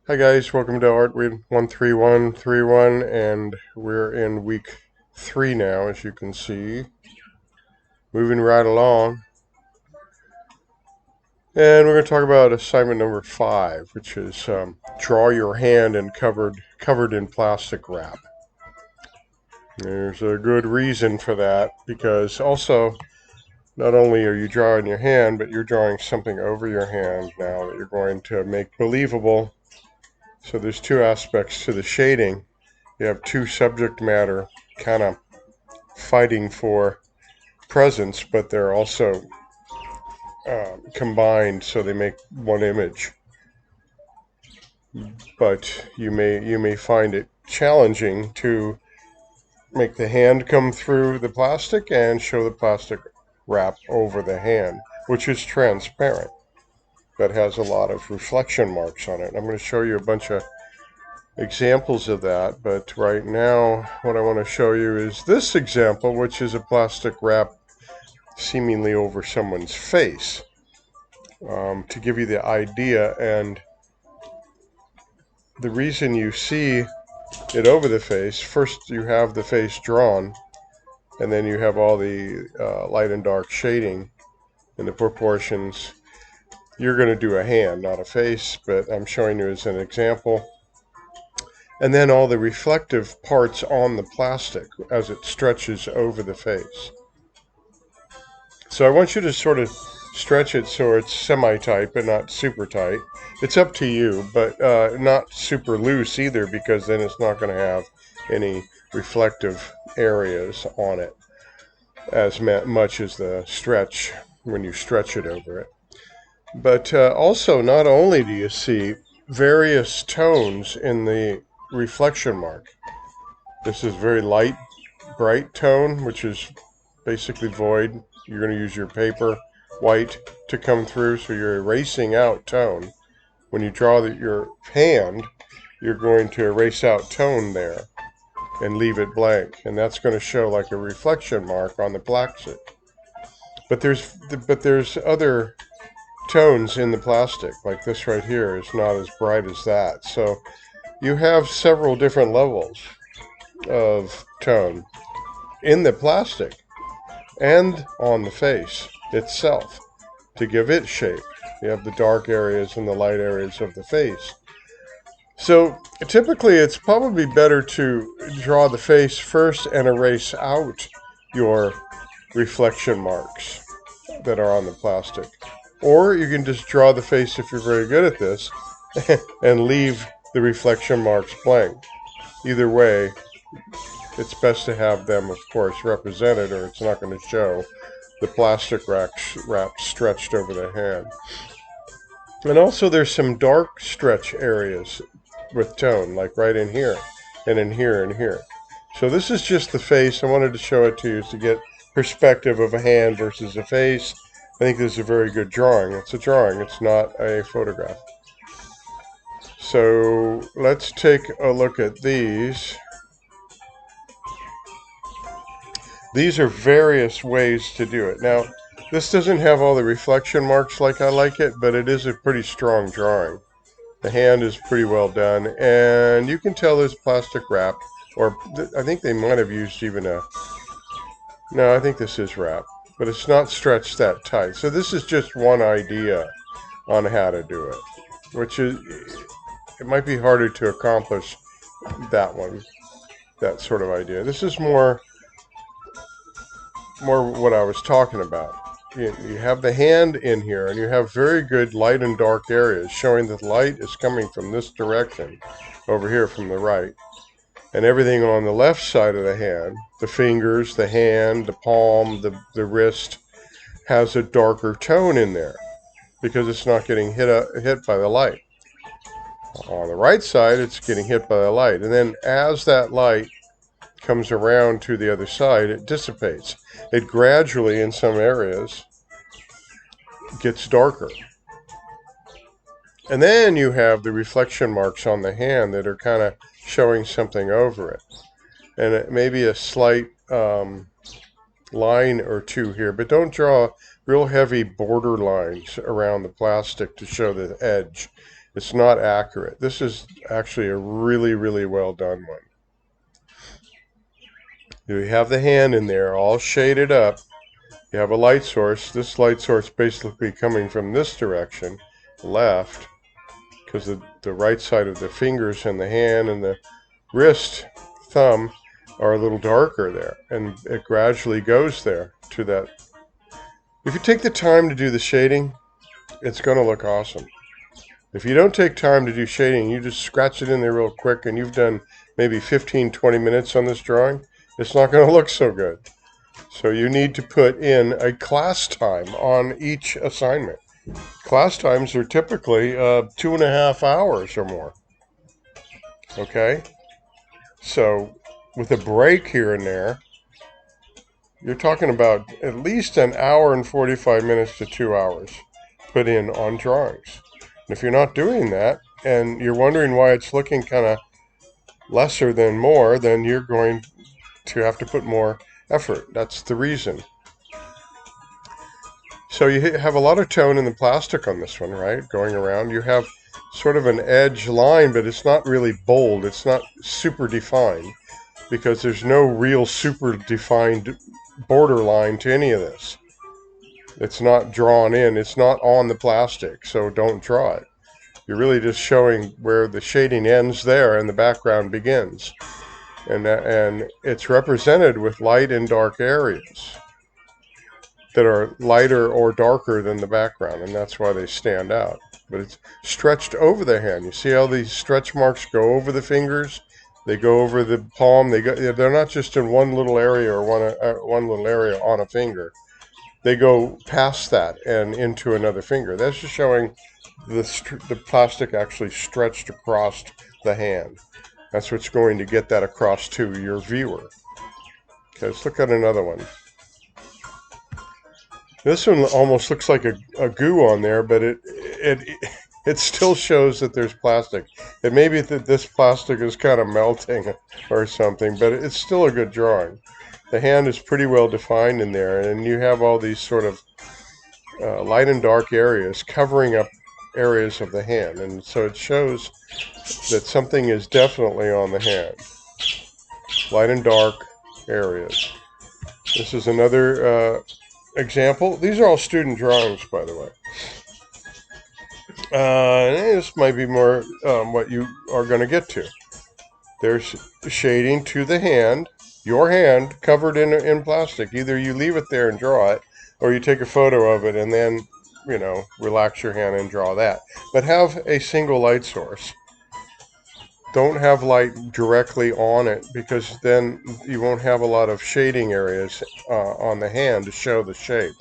Hi guys, welcome to Artweed 13131, and we're in week 3 now, as you can see. Moving right along. And we're going to talk about assignment number 5, which is draw your hand and covered in plastic wrap. There's a good reason for that, because also not only are you drawing your hand, but you're drawing something over your hand now that you're going to make believable. So there's two aspects to the shading. You have two subject matter kind of fighting for presence, but they're also combined so they make one image. But you may find it challenging to make the hand come through the plastic and show the plastic wrap over the hand, which is transparent but has a lot of reflection marks on it. I'm going to show you a bunch of examples of that, but right now what I want to show you is this example, which is a plastic wrap seemingly over someone's face, to give you the idea. And the reason you see it over the face, first you have the face drawn, and then you have all the light and dark shading and the proportions. You're going to do a hand, not a face, but I'm showing you as an example. And then all the reflective parts on the plastic as it stretches over the face. So I want you to sort of stretch it so it's semi-tight but not super tight. It's up to you, but not super loose either, because then it's not going to have any reflective areas on it as much as the stretch when you stretch it over it. But also, not only do you see various tones in the reflection mark. This is very light, bright tone, which is basically void. You're going to use your paper white to come through, so you're erasing out tone. When you draw your hand, you're going to erase out tone there and leave it blank, and that's going to show like a reflection mark on the plastic. But there's other tones in the plastic, like this right here is not as bright as that. So you have several different levels of tone in the plastic and on the face itself to give it shape. You have the dark areas and the light areas of the face. So typically it's probably better to draw the face first and erase out your reflection marks that are on the plastic. Or you can just draw the face if you're very good at this and leave the reflection marks blank. Either way, it's best to have them, of course, represented, or it's not going to show the plastic wrap stretched over the hand. And also there's some dark stretch areas with tone, like right in here, and in here, and here. So this is just the face. I wanted to show it to you to get perspective of a hand versus a face. I think this is a very good drawing. It's a drawing, it's not a photograph. So let's take a look at these. These are various ways to do it. Now, this doesn't have all the reflection marks like I like it, but it is a pretty strong drawing. The hand is pretty well done, and you can tell there's plastic wrap, or I think they might have used even a... No, I think this is wrap, but it's not stretched that tight. So this is just one idea on how to do it, which is, it might be harder to accomplish that one, that sort of idea. This is more what I was talking about. You have the hand in here, and you have very good light and dark areas, showing that light is coming from this direction, over here from the right. And everything on the left side of the hand, the fingers, the hand, the palm, the wrist, has a darker tone in there, because it's not getting hit by the light. On the right side, it's getting hit by the light. And then as that light comes around to the other side, it dissipates. It gradually, in some areas, gets darker. And then you have the reflection marks on the hand that are kind of showing something over it. And it may be a slight line or two here, but don't draw real heavy border lines around the plastic to show the edge. It's not accurate. This is actually a really, really well done one. You have the hand in there all shaded up. You have a light source. This light source basically coming from this direction, left, because the right side of the fingers and the hand and the wrist, thumb, are a little darker there. And it gradually goes there to that. If you take the time to do the shading, it's going to look awesome. If you don't take time to do shading, you just scratch it in there real quick and you've done maybe 15-20 minutes on this drawing, it's not going to look so good. So you need to put in a class time on each assignment. Class times are typically 2.5 hours or more. Okay? So with a break here and there, you're talking about at least an hour and 45 minutes to 2 hours put in on drawings. And if you're not doing that and you're wondering why it's looking kind of lesser than more, then you're going to have to put more effort. That's the reason. So you have a lot of tone in the plastic on this one, right? Going around. You have sort of an edge line, but it's not really bold. It's not super defined because there's no real super defined borderline to any of this. It's not drawn in. It's not on the plastic, so don't draw it. You're really just showing where the shading ends there and the background begins. And it's represented with light and dark areas that are lighter or darker than the background, and that's why they stand out. But it's stretched over the hand. You see how these stretch marks go over the fingers? They go over the palm. They're not just in one little area or one little area on a finger. They go past that and into another finger. That's just showing the plastic actually stretched across the hand. That's what's going to get that across to your viewer. Okay, let's look at another one. This one almost looks like a goo on there, but it still shows that there's plastic. It may be that this plastic is kind of melting or something, but it's still a good drawing. The hand is pretty well defined in there, and you have all these sort of light and dark areas covering up areas of the hand, and so it shows that something is definitely on the hand. Light and dark areas. This is another example. These are all student drawings, by the way. This might be more what you are going to get to. There's shading to the hand, your hand covered in plastic. Either you leave it there and draw it, or you take a photo of it and then, relax your hand and draw that. But have a single light source. Don't have light directly on it, because then you won't have a lot of shading areas on the hand to show the shape.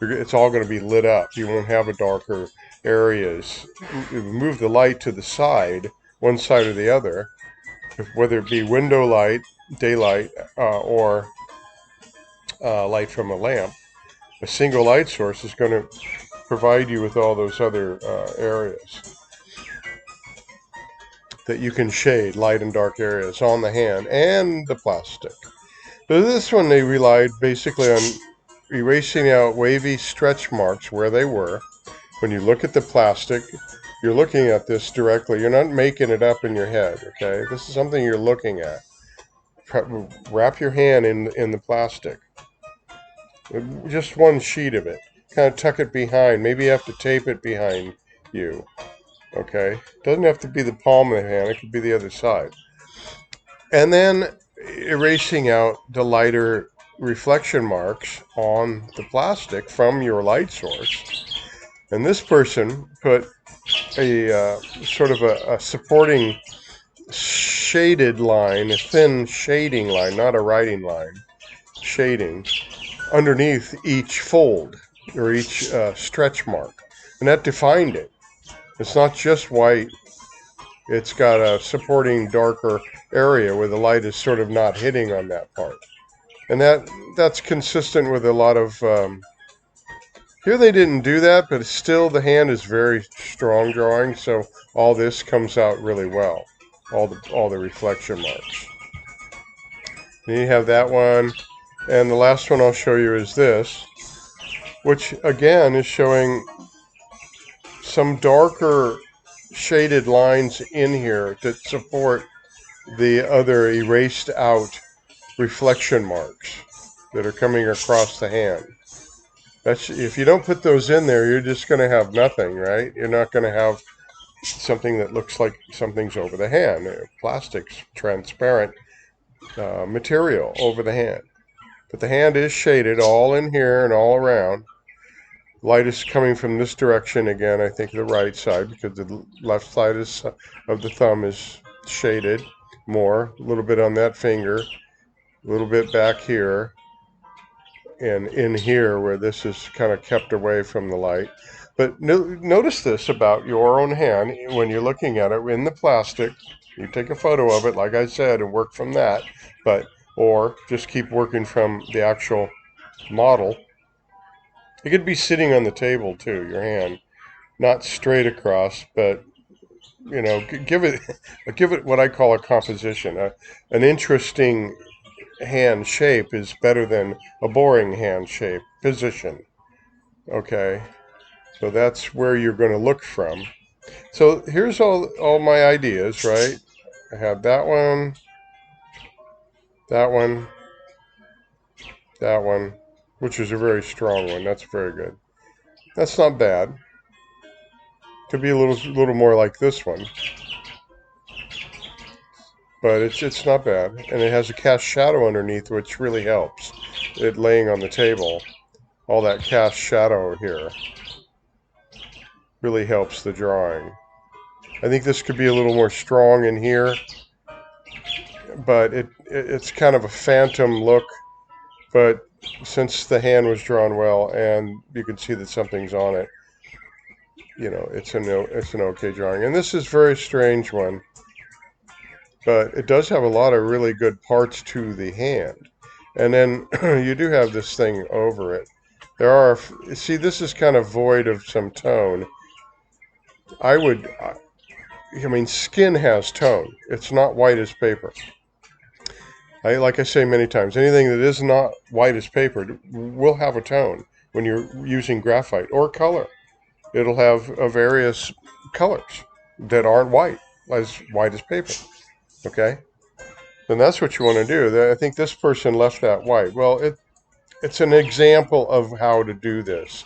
It's all going to be lit up. You won't have a darker areas. Move the light to the side, one side or the other, whether it be window light, daylight, or light from a lamp. A single light source is going to provide you with all those other areas that you can shade, light and dark areas on the hand and the plastic. So this one, they relied basically on erasing out wavy stretch marks where they were. When you look at the plastic, you're looking at this directly. You're not making it up in your head, okay? This is something you're looking at. Wrap your hand in the plastic. Just one sheet of it. Kind of tuck it behind. Maybe you have to tape it behind you. Okay? Doesn't have to be the palm of the hand. It could be the other side. And then erasing out the lighter reflection marks on the plastic from your light source. And this person put a sort of a supporting shaded line, a thin shading line, not a writing line, shading, underneath each fold or each stretch mark. And that defined it. It's not just white. It's got a supporting darker area where the light is sort of not hitting on that part. And that's consistent with a lot of... here they didn't do that, but still the hand is very strong drawing, so all this comes out really well. All the reflection marks. Then you have that one. And the last one I'll show you is this, which again is showing some darker shaded lines in here that support the other erased out reflection marks that are coming across the hand. That's, if you don't put those in there, you're just going to have nothing, right? You're not going to have something that looks like something's over the hand. Plastic's transparent material over the hand. But the hand is shaded all in here and all around. Light is coming from this direction again, I think the right side, because the left side of the thumb is shaded more. A little bit on that finger, a little bit back here, and in here where this is kind of kept away from the light. But notice this about your own hand when you're looking at it in the plastic. You take a photo of it, like I said, and work from that, or just keep working from the actual model. It could be sitting on the table too, your hand, not straight across, but give it what I call a composition. An interesting hand shape is better than a boring hand shape position. Okay, so that's where you're going to look from. So here's all my ideas, right? I have that one, that one, that one, which is a very strong one. That's very good. That's not bad. Could be a little more like this one, but it's not bad, and it has a cast shadow underneath, which really helps. It laying on the table, all that cast shadow here really helps the drawing. I think this could be a little more strong in here, but it's kind of a phantom look. But since the hand was drawn well, and you can see that something's on it, it's an okay drawing. And this is a very strange one, but it does have a lot of really good parts to the hand. And then you do have this thing over it. See, this is kind of void of some tone. I mean, skin has tone. It's not white as paper. Like I say many times, anything that is not white as paper will have a tone when you're using graphite or color. It'll have various colors that aren't white as paper. Okay? Then that's what you want to do. I think this person left that white. Well, it's an example of how to do this.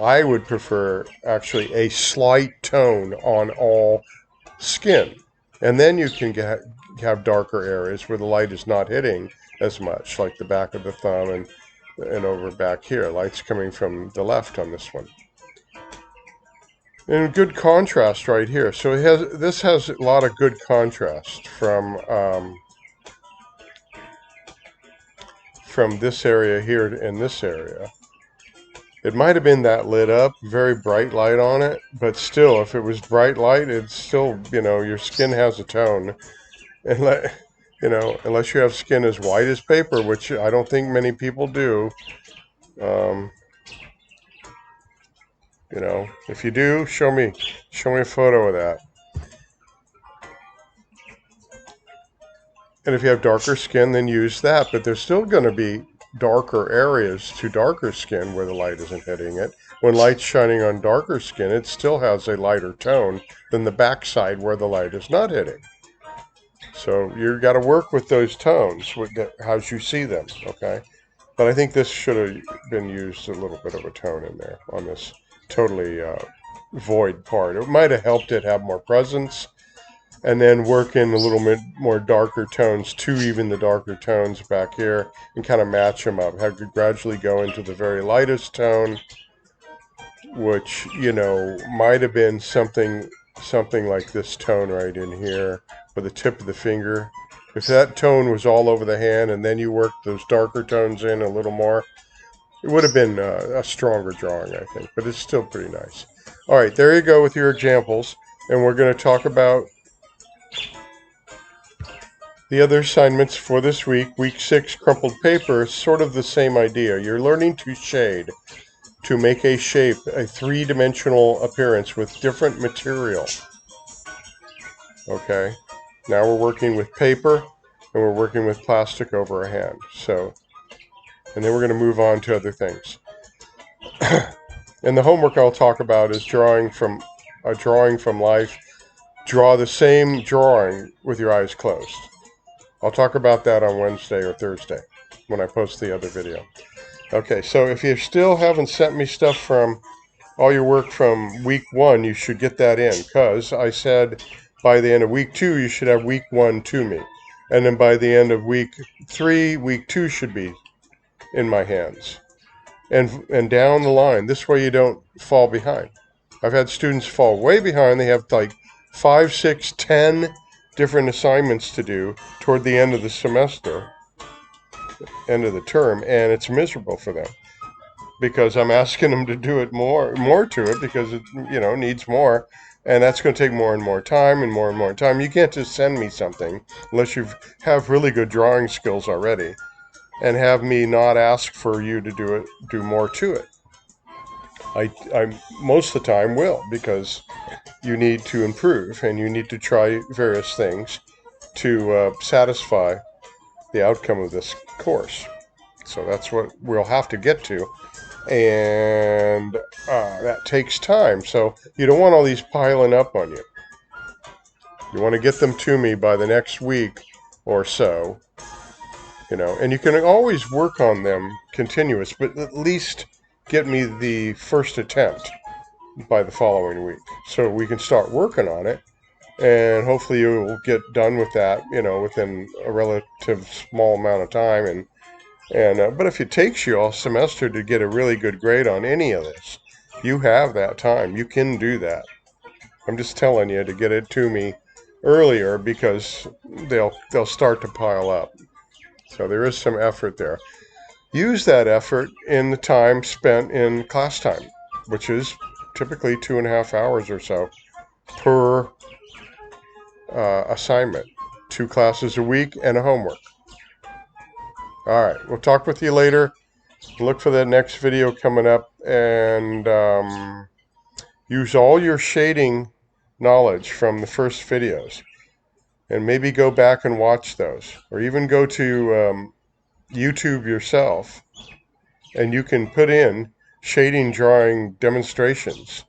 I would prefer actually a slight tone on all skin. And then you can have darker areas where the light is not hitting as much, like the back of the thumb and over back here. Light's coming from the left on this one. And good contrast right here. So this has a lot of good contrast from this area here and this area. It might have been that lit up, very bright light on it, but still, if it was bright light, it's still, your skin has a tone. And unless you have skin as white as paper, which I don't think many people do. If you do, show me a photo of that. And if you have darker skin, then use that. But there's still going to be darker areas to darker skin where the light isn't hitting it. When light's shining on darker skin, it still has a lighter tone than the backside where the light is not hitting. So you've got to work with those tones, as you see them, okay? But I think this should have been used a little bit of a tone in there on this totally void part. It might have helped it have more presence, and then work in a little bit more darker tones to even the darker tones back here and kind of match them up. Have to gradually go into the very lightest tone, which, might have been something like this tone right in here with the tip of the finger. If that tone was all over the hand and then you worked those darker tones in a little more, it would have been a stronger drawing, I think, but it's still pretty nice. All right, there you go with your examples, and we're going to talk about the other assignments for this week. Week 6, crumpled paper, is sort of the same idea. You're learning to shade, to make a shape, a three-dimensional appearance with different material. Okay, now we're working with paper, and we're working with plastic over a hand. And then we're going to move on to other things. And the homework I'll talk about is drawing from a drawing from life, draw the same drawing with your eyes closed. I'll talk about that on Wednesday or Thursday when I post the other video. Okay, so if you still haven't sent me stuff from all your work from week 1, you should get that in, because I said by the end of week 2, you should have week 1 to me. And then by the end of week 3, week 2 should be in my hands. And down the line. This way you don't fall behind. I've had students fall way behind. They have like 5, 6, 10 different assignments to do toward the end of the semester, end of the term, and it's miserable for them, because I'm asking them to do it more to it, because it needs more, and that's going to take more and more time and more time. You can't just send me something unless you have really good drawing skills already, and have me not ask for you to do more to it. I most of the time will, because you need to improve and you need to try various things to satisfy the outcome of this course. So that's what we'll have to get to, and that takes time. So you don't want all these piling up on you. You want to get them to me by the next week or so, and you can always work on them continuous, but at least get me the first attempt by the following week, so we can start working on it, and hopefully you'll get done with that, within a relative small amount of time. But if it takes you all semester to get a really good grade on any of this, you have that time. You can do that. I'm just telling you to get it to me earlier, because they'll start to pile up. So there is some effort there. Use that effort in the time spent in class time, which is typically 2.5 hours or so per assignment. 2 classes a week and a homework. All right, we'll talk with you later. Look for the next video coming up, and use all your shading knowledge from the first videos, and maybe go back and watch those, or even go to YouTube yourself, and you can put in shading drawing demonstrations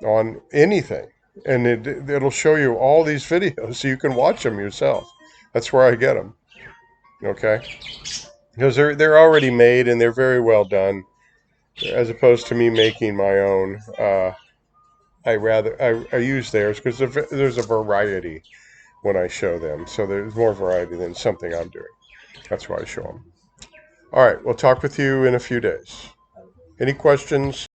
on anything, and it'll show you all these videos so you can watch them yourself. That's where I get them. Okay, because they're already made and they're very well done, as opposed to me making my own. I use theirs because there's a variety when I show them, so there's more variety than something I'm doing. That's why I show them. All right, we'll talk with you in a few days. Any questions?